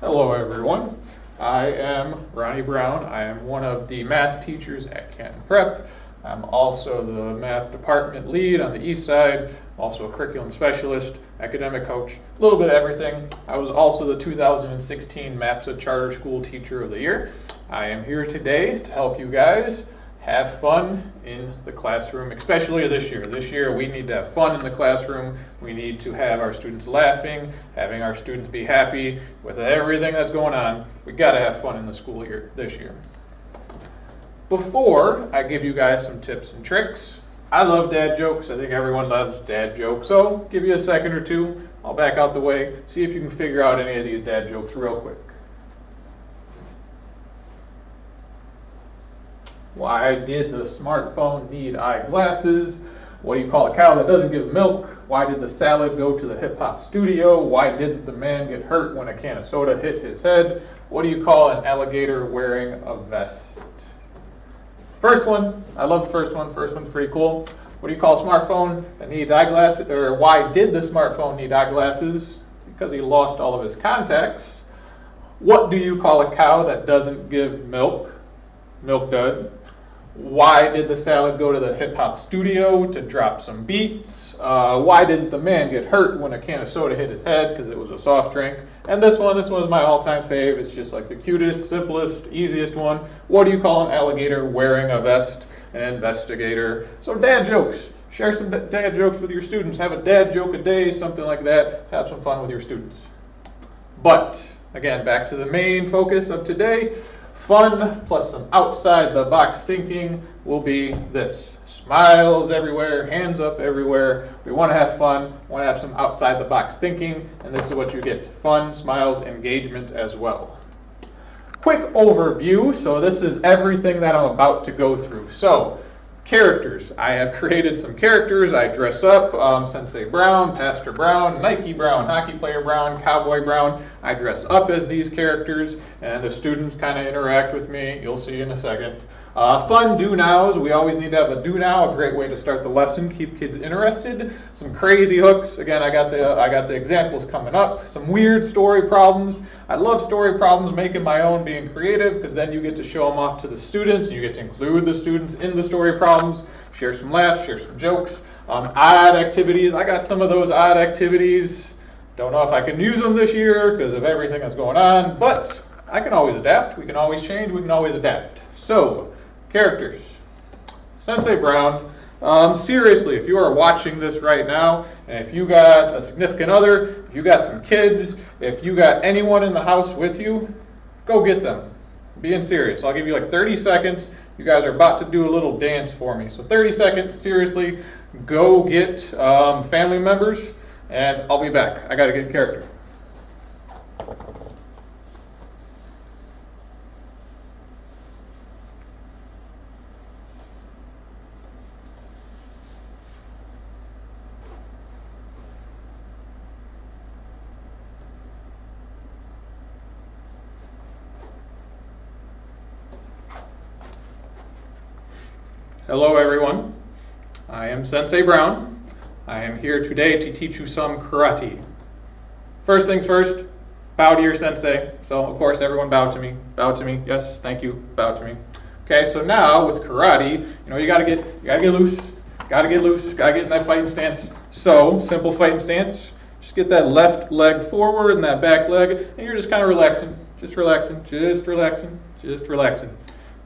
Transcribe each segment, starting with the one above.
Hello everyone, I am Ronnie Brown. I am one of the math teachers at Canton Prep. I'm also the math department lead on the east side. I'm also a curriculum specialist, academic coach, a little bit of everything. I was also the 2016 MAPSA Charter School Teacher of the Year. I am here today to help you guys have fun in the classroom, especially this year. This year we need to have fun in the classroom. We need to have our students laughing, having our students be happy with everything that's going on. We got to have fun in the school year this year. Before I give you guys some tips and tricks, I love dad jokes. I think everyone loves dad jokes. So give you a second or two. I'll back out the way, see if you can figure out any of these dad jokes real quick. Why did the smartphone need eyeglasses? What do you call a cow that doesn't give milk? Why did the salad go to the hip-hop studio? Why didn't the man get hurt when a can of soda hit his head? What do you call an alligator wearing a vest? First one, I love the first one. First one's pretty cool. What do you call a smartphone that needs eyeglasses? Or why did the smartphone need eyeglasses? Because he lost all of his contacts. What do you call a cow that doesn't give milk? Milk dud. Why did the salad go to the hip-hop studio to drop some beats? Why didn't the man get hurt when a can of soda hit his head? Because it was a soft drink. And this one is my all-time fave. It's just like the cutest, simplest, easiest one. What do you call an alligator wearing a vest? An investigator. So dad jokes. Share some dad jokes with your students. Have a dad joke a day, something like that. Have some fun with your students. But, again, back to the main focus of today. Fun plus some outside the box thinking will be this. Smiles everywhere, hands up everywhere. We want to have fun, want to have some outside the box thinking, and this is what you get. Fun, smiles, engagement as well. Quick overview. So this is everything that I'm about to go through. So characters. I have created some characters. I dress up, Sensei Brown, Pastor Brown, Nike Brown, Hockey Player Brown, Cowboy Brown. I dress up as these characters, and the students kind of interact with me. You'll see in a second. Fun do-nows. We always need to have a do-now, a great way to start the lesson, keep kids interested. Some crazy hooks. Again, I got the examples coming up. Some weird story problems. I love story problems, making my own, being creative, because then you get to show them off to the students, and you get to include the students in the story problems, share some laughs, share some jokes. Odd activities. I got some of those odd activities. Don't know if I can use them this year because of everything that's going on, but I can always adapt. We can always change. We can always adapt. So, characters. Sensei Brown. Seriously, if you are watching this right now, and if you got a significant other, if you got some kids, if you got anyone in the house with you, go get them. Being serious. I'll give you like 30 seconds. You guys are about to do a little dance for me. So 30 seconds, seriously, go get family members, and I'll be back. I got to get character. Hello everyone, I am Sensei Brown. I am here today to teach you some karate. First things first, bow to your sensei. So of course everyone bow to me, yes, thank you, bow to me. Okay, so now with karate, you gotta get loose, gotta get in that fighting stance. So, simple fighting stance, just get that left leg forward and that back leg, and you're just kind of relaxing.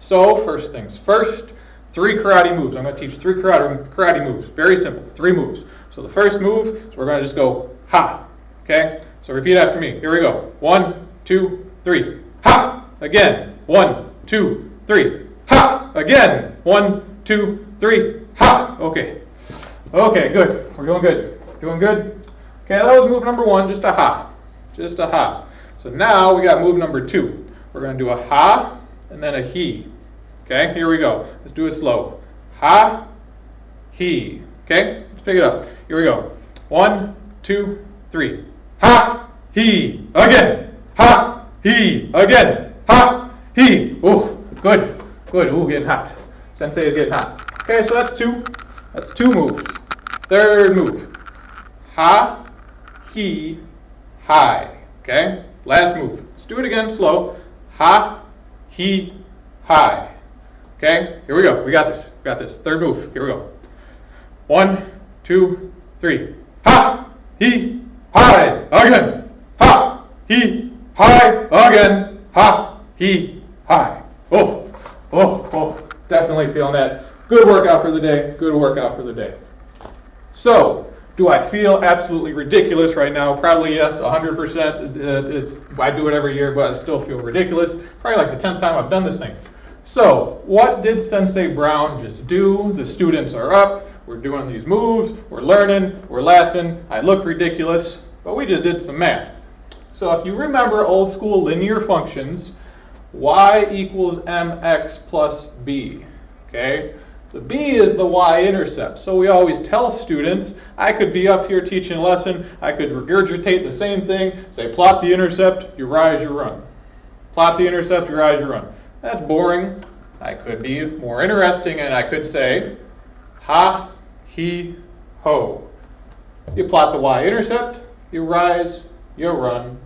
So, first things first, 3 karate moves. I'm going to teach you 3 karate moves. Very simple, 3 moves. So the first move is we're going to just go ha. Okay? So repeat after me. Here we go. 1, 2, 3. Ha! Again. 1, 2, 3. Ha! Again. 1, 2, 3. Ha! Okay. Okay, good. We're doing good. Okay, that was move number 1, just a ha. Just a ha. So now we got move number 2. We're going to do a ha and then a he. Okay, here we go. Let's do it slow. Ha, he. Okay, let's pick it up. Here we go. 1, 2, 3. Ha, he. Again. Ha, he. Again. Ha, he. Ooh, good. Ooh, getting hot. Sensei is getting hot. Okay, so that's 2. That's 2 moves. Third move. Ha, he, hi. Okay, last move. Let's do it again, slow. Ha, he, hi. Okay, here we go. We got this. We got this. Third move. Here we go. 1, 2, 3. Ha, he, hi. Again. Ha, he, hi. Again. Ha, he, hi. Oh, oh, oh. Definitely feeling that. Good workout for the day. Good workout for the day. So, do I feel absolutely ridiculous right now? Probably yes, 100%. I do it every year, but I still feel ridiculous. Probably like the 10th time I've done this thing. So, what did Sensei Brown just do? The students are up. We're doing these moves. We're learning. We're laughing. I look ridiculous, but we just did some math. So, if you remember old school linear functions, y equals mx plus b. Okay? The b is the y-intercept. So we always tell students, I could be up here teaching a lesson, I could regurgitate the same thing, say plot the intercept, you rise, you run. Plot the intercept, you rise, you run. That's boring. I could be more interesting and I could say, ha, he, ho. You plot the y-intercept, you rise, you run.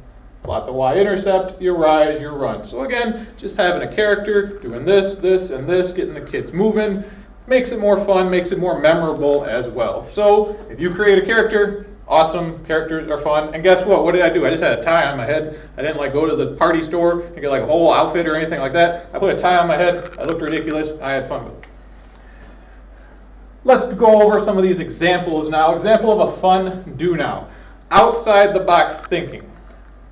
Plot the y-intercept, you rise, you run. So again, just having a character, doing this, this, and this, getting the kids moving, makes it more fun, makes it more memorable as well. So if you create a character, awesome, characters are fun. And guess what? What did I do? I just had a tie on my head. I didn't like go to the party store and get like a whole outfit or anything like that. I put a tie on my head. I looked ridiculous. I had fun with it. Let's go over some of these examples now. Example of a fun do now. Outside the box thinking.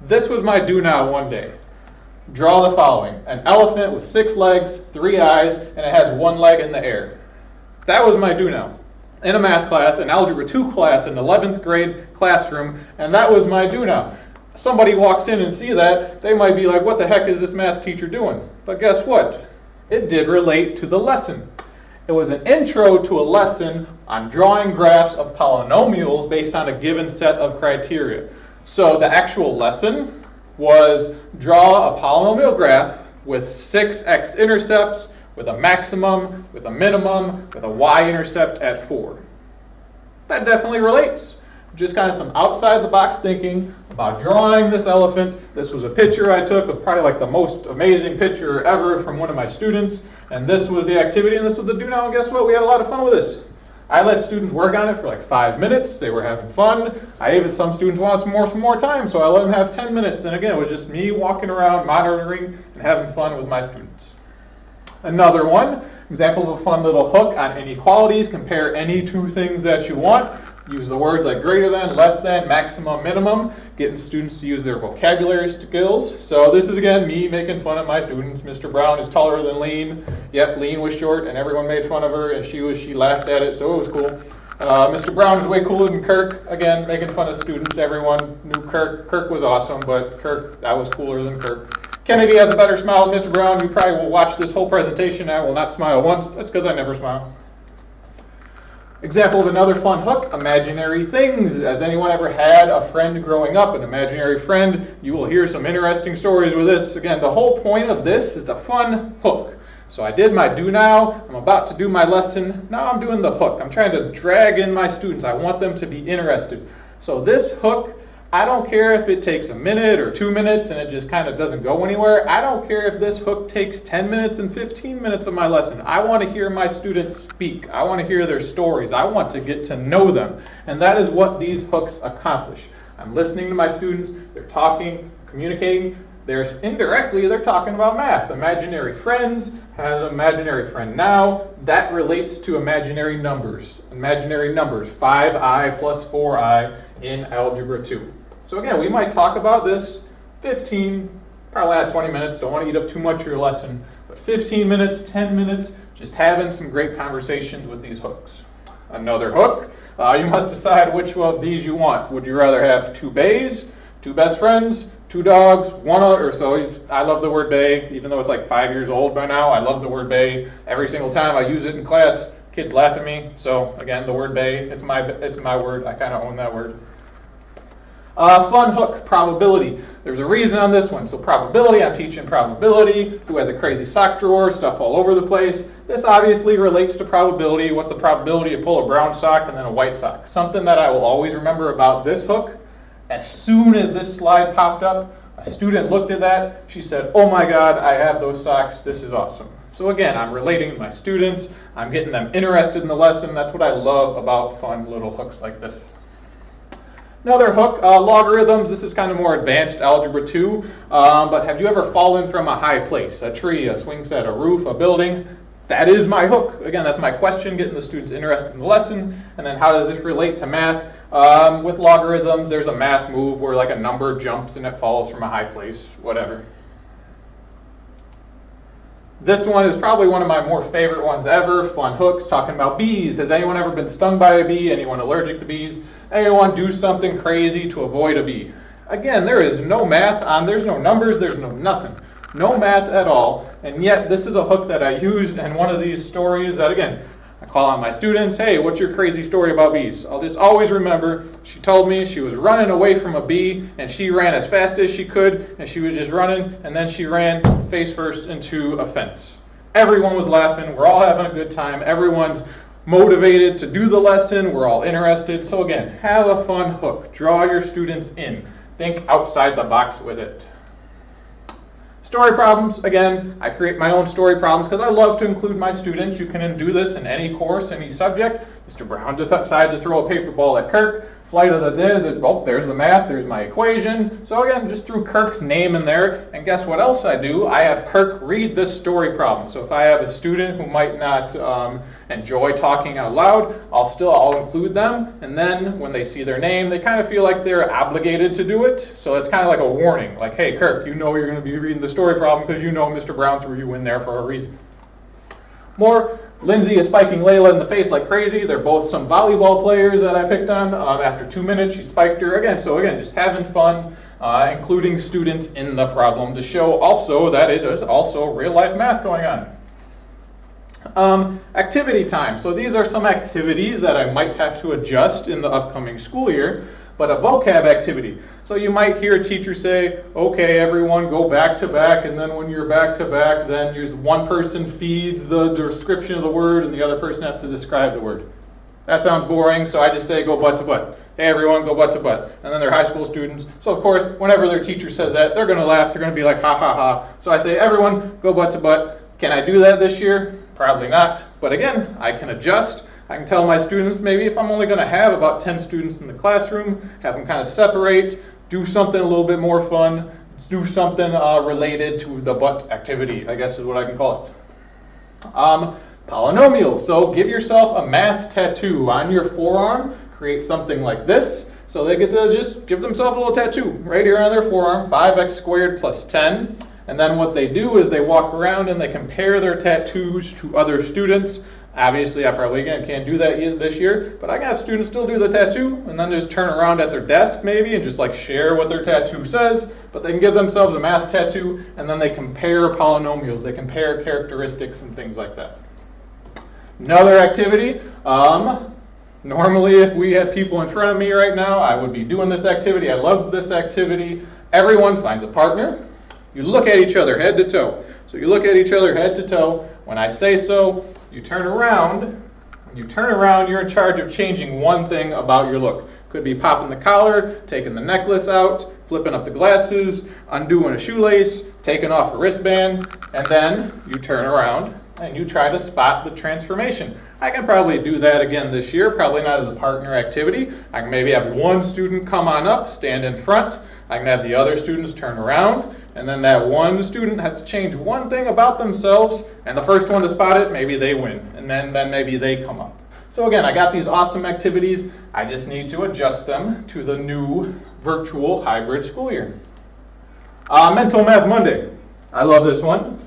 This was my do now one day. Draw the following. An elephant with 6 legs, 3 eyes, and it has 1 leg in the air. That was my do now. In a math class, an Algebra 2 class in the 11th grade classroom, and that was my do now. Somebody walks in and see that, they might be like, what the heck is this math teacher doing? But guess what? It did relate to the lesson. It was an intro to a lesson on drawing graphs of polynomials based on a given set of criteria. So the actual lesson was draw a polynomial graph with 6 x-intercepts, with a maximum, with a minimum, with a y-intercept at 4. That definitely relates. Just kind of some outside-the-box thinking about drawing this elephant. This was a picture I took of probably like the most amazing picture ever from one of my students. And this was the activity, and this was the do now, and guess what? We had a lot of fun with this. I let students work on it for like 5 minutes. They were having fun. Some students wanted some more time, so I let them have 10 minutes. And again, it was just me walking around, monitoring, and having fun with my students. Another one, example of a fun little hook on inequalities. Compare any 2 things that you want. Use the words like greater than, less than, maximum, minimum, getting students to use their vocabulary skills. So this is again me making fun of my students. Mr. Brown is taller than Lean. Yep, Lean was short and everyone made fun of her and she laughed at it, so it was cool. Mr. Brown is way cooler than Kirk. Again, making fun of students. Everyone knew Kirk. Kirk was awesome, but I was cooler than Kirk. Kennedy has a better smile than Mr. Brown. You probably will watch this whole presentation. I will not smile once. That's because I never smile. Example of another fun hook, imaginary things. Has anyone ever had a friend growing up, an imaginary friend? You will hear some interesting stories with this. Again, the whole point of this is the fun hook. So I did my do now. I'm about to do my lesson. Now I'm doing the hook. I'm trying to drag in my students. I want them to be interested. So this hook, I don't care if it takes a minute or 2 minutes and it just kind of doesn't go anywhere. I don't care if this hook takes 10 minutes and 15 minutes of my lesson. I want to hear my students speak. I want to hear their stories. I want to get to know them. And that is what these hooks accomplish. I'm listening to my students. They're talking, communicating. Indirectly, they're talking about math. Imaginary friends, has an imaginary friend now. That relates to imaginary numbers. Imaginary numbers, 5i plus 4i in Algebra 2. So again, we might talk about this 15, probably at 20 minutes. Don't want to eat up too much of your lesson. But 15 minutes, 10 minutes, just having some great conversations with these hooks. Another hook, you must decide which of these you want. Would you rather have 2 bays, 2 best friends, 2 dogs, 1 other, so I love the word bay, even though it's like 5 years old by now. I love the word bay. Every single time I use it in class, kids laugh at me. So again, the word bay, it's my word. I kind of own that word. Fun hook, probability. There's a reason on this one. So probability, I'm teaching probability. Who has a crazy sock drawer, stuff all over the place. This obviously relates to probability. What's the probability to pull a brown sock and then a white sock? Something that I will always remember about this hook, as soon as this slide popped up, A student looked at that, she said, "Oh my God, I have those socks, this is awesome." So again, I'm relating to my students, I'm getting them interested in the lesson. That's what I love about fun little hooks like this. Another hook, logarithms. This is kind of more advanced algebra 2, but have you ever fallen from a high place? A tree, a swing set, a roof, a building? That is my hook. Again, that's my question, getting the students interested in the lesson. And then how does this relate to math? With logarithms, there's a math move where like a number jumps and it falls from a high place, whatever. This one is probably one of my more favorite ones ever, fun hooks, talking about bees. Has anyone ever been stung by a bee? Anyone allergic to bees? Anyone do something crazy to avoid a bee? Again, there is no math on, there's no numbers, there's no nothing. No math at all, and yet this is a hook that I used in one of these stories that, again, I call on my students, "Hey, what's your crazy story about bees?" I'll just always remember, she told me she was running away from a bee, and she ran as fast as she could, and she was just running, and then she ran face first into a fence. Everyone was laughing, we're all having a good time, everyone's motivated to do the lesson, we're all interested. So again, have a fun hook, draw your students in, think outside the box with it. Story problems, again, I create my own story problems because I love to include my students. You can do this in any course, any subject. Mr. Brown decides to throw a paper ball at Kirk. Flight of the day, oh, there's the math, there's my equation. So again, just threw Kirk's name in there. And guess what else I do? I have Kirk read this story problem. So if I have a student who might not enjoy talking out loud, I'll include them. And then when they see their name, they kind of feel like they're obligated to do it. So it's kind of like a warning, like, "Hey, Kirk, you know you're going to be reading the story problem because you know Mr. Brown threw you in there for a reason." More, Lindsay is spiking Layla in the face like crazy. They're both some volleyball players that I picked on. After 2 minutes, she spiked her again. So again, just having fun, including students in the problem to show also that it is also real life math going on. Activity time. So these are some activities that I might have to adjust in the upcoming school year, but a vocab activity. So you might hear a teacher say, "Okay, everyone go back to back," and then when you're back to back, then one person feeds the description of the word and the other person has to describe the word. That sounds boring, so I just say go butt to butt. "Hey everyone, go butt to butt." And then they're high school students. So of course, whenever their teacher says that, they're going to laugh. They're going to be like, "Ha ha ha." So I say, "Everyone, go butt to butt." Can I do that this year? Probably not. But again, I can adjust. I can tell my students, maybe if I'm only going to have about 10 students in the classroom, have them kind of separate, do something a little bit more fun, do something related to the butt activity, I guess is what I can call it. Polynomials. So give yourself a math tattoo on your forearm. Create something like this. So they get to just give themselves a little tattoo right here on their forearm, 5x squared plus 10. And then what they do is they walk around and they compare their tattoos to other students. Obviously, I probably, again, can't do that this year, but I can have students still do the tattoo and then just turn around at their desk maybe and just like share what their tattoo says, but they can give themselves a math tattoo and then they compare polynomials, they compare characteristics and things like that. Another activity, normally if we had people in front of me right now, I would be doing this activity. I love this activity. Everyone finds a partner. You look at each other head to toe. So you look at each other head to toe. When I say so, you turn around. When you turn around, you're in charge of changing one thing about your look. Could be popping the collar, taking the necklace out, flipping up the glasses, undoing a shoelace, taking off a wristband, and then you turn around and you try to spot the transformation. I can probably do that again this year, probably not as a partner activity. I can maybe have one student come on up, stand in front. I can have the other students turn around. And then that one student has to change one thing about themselves, and the first one to spot it, maybe they win. And then maybe they come up. So again, I got these awesome activities. I just need to adjust them to the new virtual hybrid school year. Mental Math Monday. I love this one.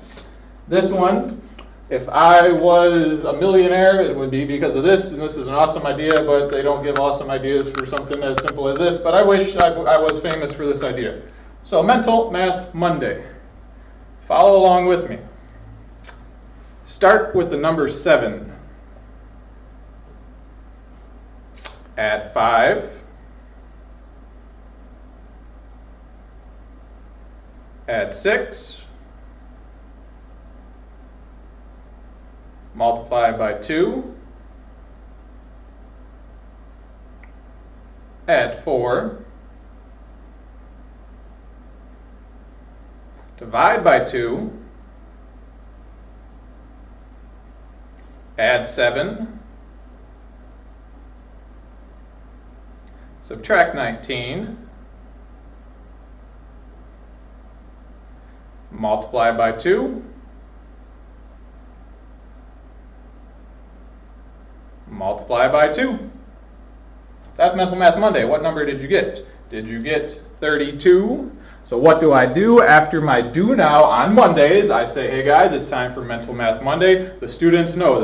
This one, if I was a millionaire, it would be because of this, and this is an awesome idea, but they don't give awesome ideas for something as simple as this, but I wish I was famous for this idea. So Mental Math Monday. Follow along with me. Start with the number 7. Add 5. Add 6. Multiply by 2. Add 4. divide by 2, add 7, subtract 19, multiply by 2, multiply by 2. That's Mental Math Monday. What number did you get? Did you get 32? So what do I do after my do now on Mondays? I say, hey guys, it's time for Mental Math Monday. The students know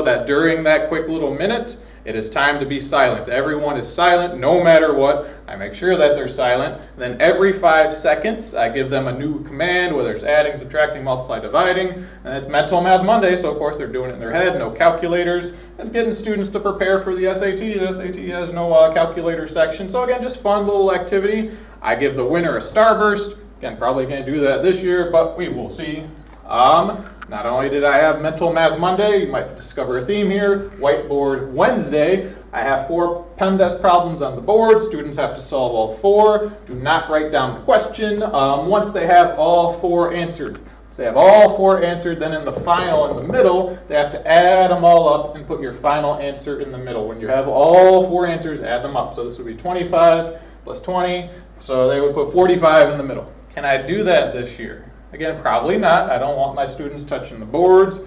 that during that quick little minute, it is time to be silent. Everyone is silent no matter what. I make sure that they're silent. Then every 5 seconds, I give them a new command, whether it's adding, subtracting, multiply, dividing. And it's Mental Math Monday, so of course they're doing it in their head, no calculators. It's getting students to prepare for the SAT. The SAT has no calculator section. So again, just fun little activity. I give the winner a starburst. Again, probably can't do that this year, but we will see. Not only did I have Mental Math Monday, you might discover a theme here, Whiteboard Wednesday. I have 4 pen desk problems on the board. Students have to solve all 4. Do not write down the question. Once they have all 4 answered, then in the final, in the middle, they have to add them all up and put your final answer in the middle. When you have all 4 answers, add them up. So this would be 25 plus 20. So they would put 45 in the middle. Can I do that this year? Again, probably not. I don't want my students touching the boards.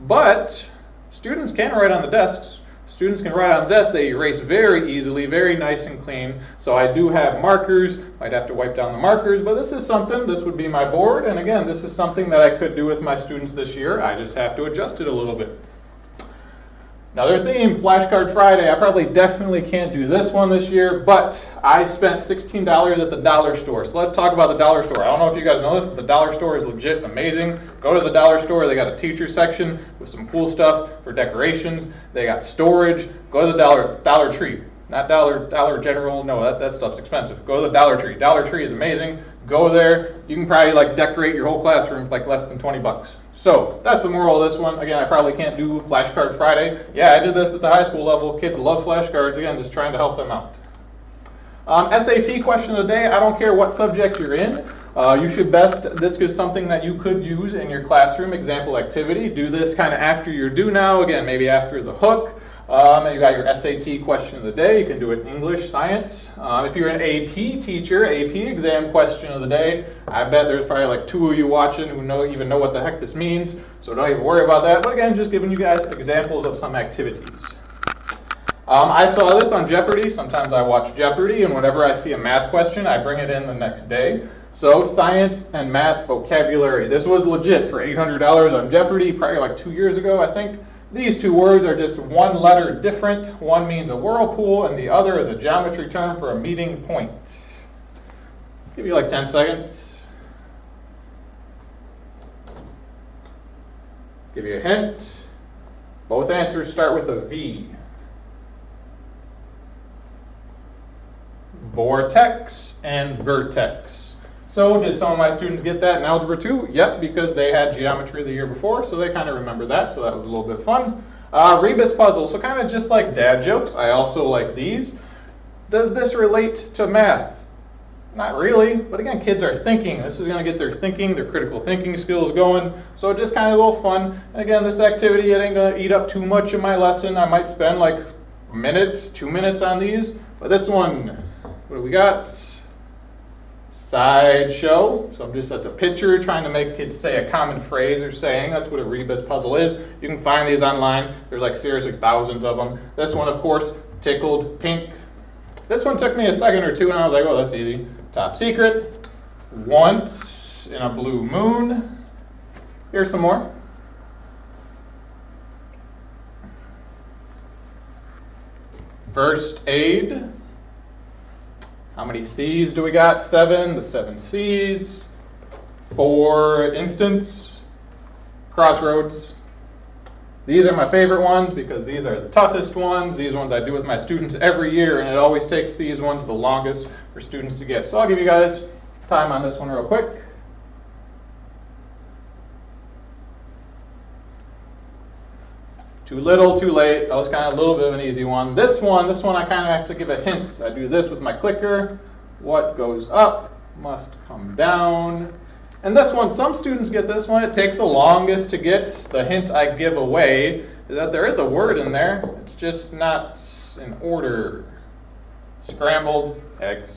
But students can write on the desks. Students can write on the desk. They erase very easily, very nice and clean. So I do have markers. Might have to wipe down the markers. But this is something. This would be my board. And again, this is something that I could do with my students this year. I just have to adjust it a little bit. Another theme, Flashcard Friday. I probably definitely can't do this one this year, but I spent $16 at the dollar store. So let's talk about the dollar store. I don't know if you guys know this, but the dollar store is legit amazing. Go to the dollar store. They got a teacher section with some cool stuff for decorations. They got storage. Go to the Dollar Tree. Not Dollar General. No, that stuff's expensive. Go to the Dollar Tree. Dollar Tree is amazing. Go there. You can probably decorate your whole classroom for less than 20 bucks. So that's the moral of this one. Again, I probably can't do Flashcard Friday. Yeah, I did this at the high school level. Kids love flashcards. Again, just trying to help them out. SAT question of the day. I don't care what subject you're in. You should bet this is something that you could use in your classroom. Example activity. Do this kind of after your do now. Again, maybe after the hook. And you got your SAT question of the day. You can do it in English, science. If you're an AP teacher, AP exam question of the day, I bet there's probably 2 of you watching who even know what the heck this means. So don't even worry about that. But again, just giving you guys examples of some activities. I saw this on Jeopardy. Sometimes I watch Jeopardy, and whenever I see a math question, I bring it in the next day. So science and math vocabulary. This was legit for $800 on Jeopardy, probably 2 years ago, I think. These 2 words are just one letter different. One means a whirlpool, and the other is a geometry term for a meeting point. Give you 10 seconds. Give you a hint. Both answers start with a V. Vortex and vertex. So did some of my students get that in Algebra 2? Yep, because they had geometry the year before, so they kind of remember that, so that was a little bit fun. Rebus puzzles, so kind of just like dad jokes. I also like these. Does this relate to math? Not really, but again, kids are thinking. This is going to get their thinking, their critical thinking skills going, so just kind of a little fun. Again, this activity, it ain't going to eat up too much of my lesson. I might spend a minute, 2 minutes on these, but this one, what do we got? Sideshow. So that's a picture trying to make kids say a common phrase or saying. That's what a rebus puzzle is. You can find these online. There's seriously thousands of them. This one, of course, tickled pink. This one took me a second or two, and I was like, oh, that's easy. Top secret. Once in a blue moon. Here's some more. First aid. How many C's do we got? 7. The 7 C's. For instance, crossroads. These are my favorite ones because these are the toughest ones. These ones I do with my students every year, and it always takes these ones the longest for students to get. So I'll give you guys time on this one real quick. Too little, too late. That was kind of a little bit of an easy one. This one I kind of have to give a hint. I do this with my clicker. What goes up must come down. And this one, some students get this one. It takes the longest to get. The hint I give away is that there is a word in there. It's just not in order. Scrambled eggs.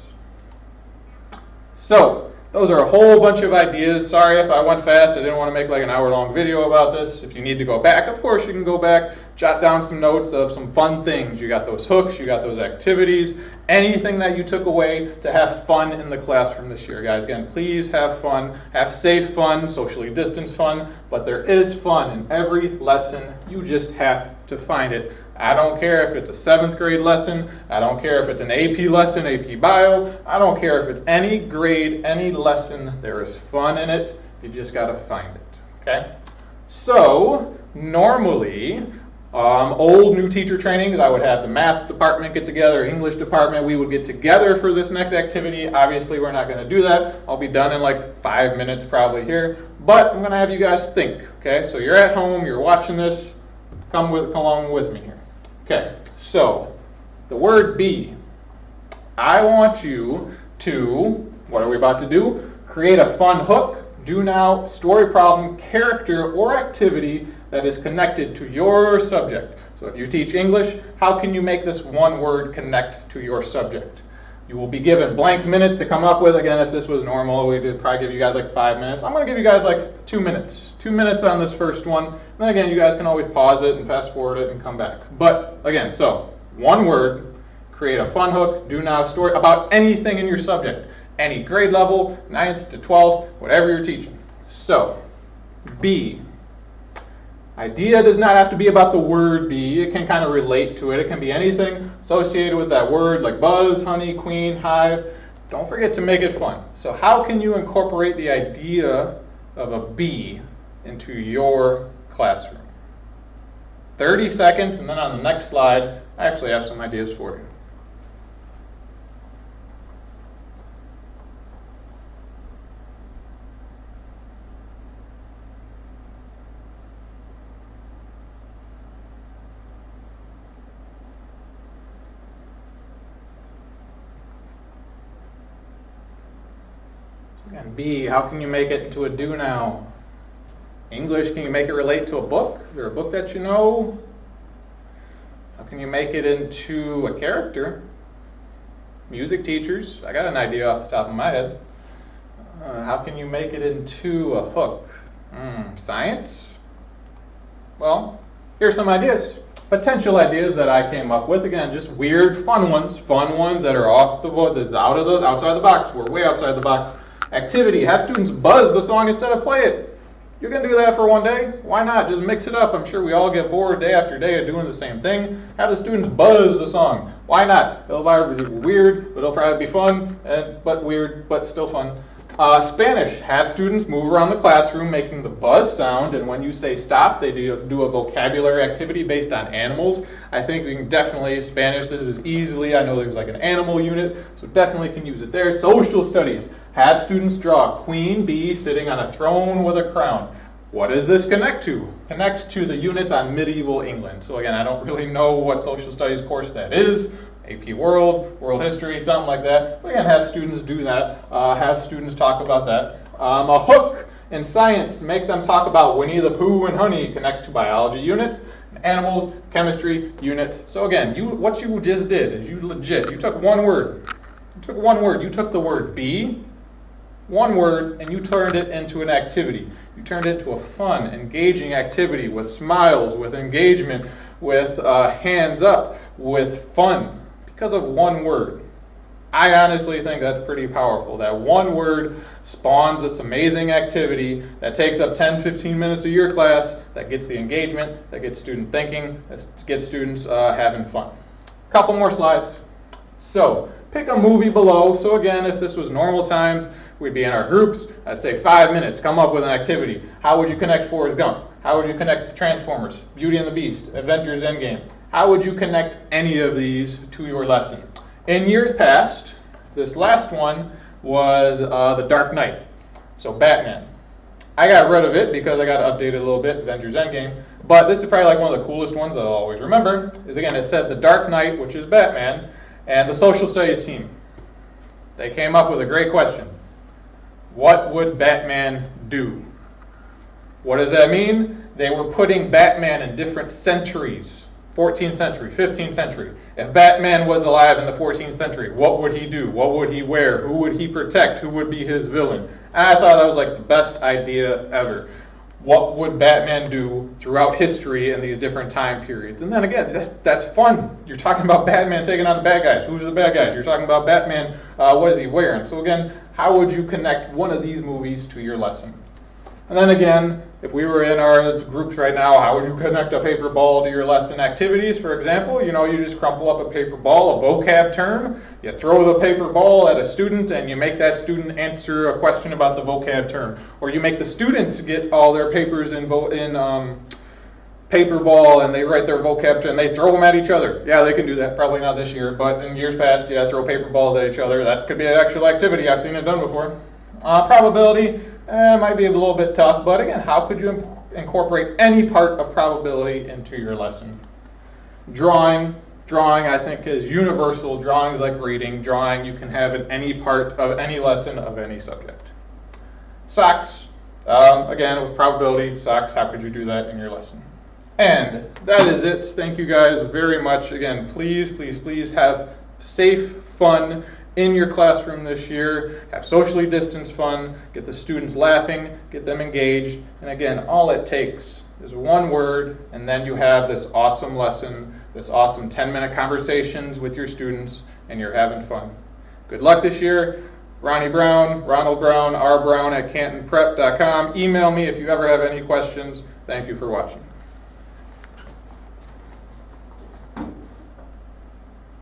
So, those are a whole bunch of ideas. Sorry if I went fast. I didn't want to make like an hour-long video about this. If you need to go back, of course you can go back, jot down some notes of some fun things. You got those hooks, you got those activities, anything that you took away to have fun in the classroom this year, guys. Again, please have fun. Have safe fun, socially distanced fun, but there is fun in every lesson. You just have to find it. I don't care if it's a 7th grade lesson. I don't care if it's an AP lesson, AP Bio. I don't care if it's any grade, any lesson. There is fun in it. You just got to find it. Okay? So, normally, old new teacher trainings, I would have the math department get together, English department. We would get together for this next activity. Obviously, we're not going to do that. I'll be done in like 5 minutes probably here. But I'm going to have you guys think. Okay? So you're at home. You're watching this. Come along with me here. Okay, so the word be. I want you to, what are we about to do? Create a fun hook, do now, story problem, character, or activity that is connected to your subject. So if you teach English, how can you make this one word connect to your subject? You will be given blank minutes to come up with. Again, if this was normal, we did probably give you guys like 5 minutes. I'm going to give you guys like 2 minutes. 2 minutes on this first one. And then again, you guys can always pause it and fast forward it and come back. But again, so one word, create a fun hook, do now, story about anything in your subject. Any grade level, 9th to 12th, whatever you're teaching. So, be. Idea does not have to be about the word be. It can kind of relate to it. It can be anything associated with that word, like buzz, honey, queen, hive. Don't forget to make it fun. So how can you incorporate the idea of a bee into your classroom? 30 seconds, and then on the next slide, I actually have some ideas for you. And B, how can you make it into a do now? English, can you make it relate to a book? Is there a book that you know? How can you make it into a character? Music teachers, I got an idea off the top of my head. How can you make it into a hook? Science? Well, here's some ideas. Potential ideas that I came up with. Again, just weird, fun ones that are outside the box. We're way outside the box. Activity, have students buzz the song instead of play it. You're going to do that for one day? Why not? Just mix it up. I'm sure we all get bored day after day of doing the same thing. Have the students buzz the song. Why not? It'll be weird, but it'll probably be fun, but weird, but still fun. Spanish, have students move around the classroom making the buzz sound, and when you say stop, they do a vocabulary activity based on animals. I think we can definitely, Spanish, this is easily, I know there's like an animal unit, so definitely can use it there. Social studies, have students draw a queen bee sitting on a throne with a crown. What does this connect to? Connects to the units on medieval England. So again, I don't really know what social studies course that is. AP World, World History, something like that. But again, have students do that. Have students talk about that. A hook in science, make them talk about Winnie the Pooh and honey, connects to biology units, animals, chemistry units. So again, what you just did is you took one word. You took the word be, one word, and you turned it into an activity. You turned it into a fun, engaging activity with smiles, with engagement, with hands up, with fun. Because of one word. I honestly think that's pretty powerful. That one word spawns this amazing activity that takes up 10, 15 minutes of your class, that gets the engagement, that gets student thinking, that gets students having fun. Couple more slides. So, pick a movie below. So again, if this was normal times, we'd be in our groups. I'd say 5 minutes, come up with an activity. How would you connect Forrest Gump? How would you connect Transformers, Beauty and the Beast, Avengers Endgame? How would you connect any of these to your lesson? In years past, this last one was The Dark Knight. So Batman. I got rid of it because I got to update it a little bit, Avengers Endgame. But this is probably like one of the coolest ones I'll always remember. Is again, it said The Dark Knight, which is Batman, and the social studies team. They came up with a great question. What would Batman do? What does that mean? They were putting Batman in different centuries. 14th century, 15th century. If Batman was alive in the 14th century, what would he do? What would he wear? Who would he protect? Who would be his villain? And I thought that was like the best idea ever. What would Batman do throughout history in these different time periods? And then again, that's fun. You're talking about Batman taking on the bad guys. Who's the bad guys? You're talking about Batman, what is he wearing? So again, how would you connect one of these movies to your lesson? And then again, if we were in our groups right now, how would you connect a paper ball to your lesson activities? For example, you just crumple up a paper ball, a vocab term, you throw the paper ball at a student, and you make that student answer a question about the vocab term. Or you make the students get all their papers in paper ball, and they write their vocab term, and they throw them at each other. Yeah, they can do that. Probably not this year, but in years past, yeah, throw paper balls at each other. That could be an actual activity. I've seen it done before. Probability. Might be a little bit tough, but again, how could you incorporate any part of probability into your lesson? Drawing I think is universal. Drawing is like reading. Drawing you can have in any part of any lesson of any subject. Socks, again with probability, socks, how could you do that in your lesson? And that is it. Thank you guys very much. Again, please have safe, fun in your classroom this year. Have socially distanced fun, get the students laughing, get them engaged, and again, all it takes is one word, and then you have this awesome lesson, this awesome 10-minute conversations with your students, and you're having fun. Good luck this year. Ronald Brown, rbrown@cantonprep.com. Email me if you ever have any questions. Thank you for watching.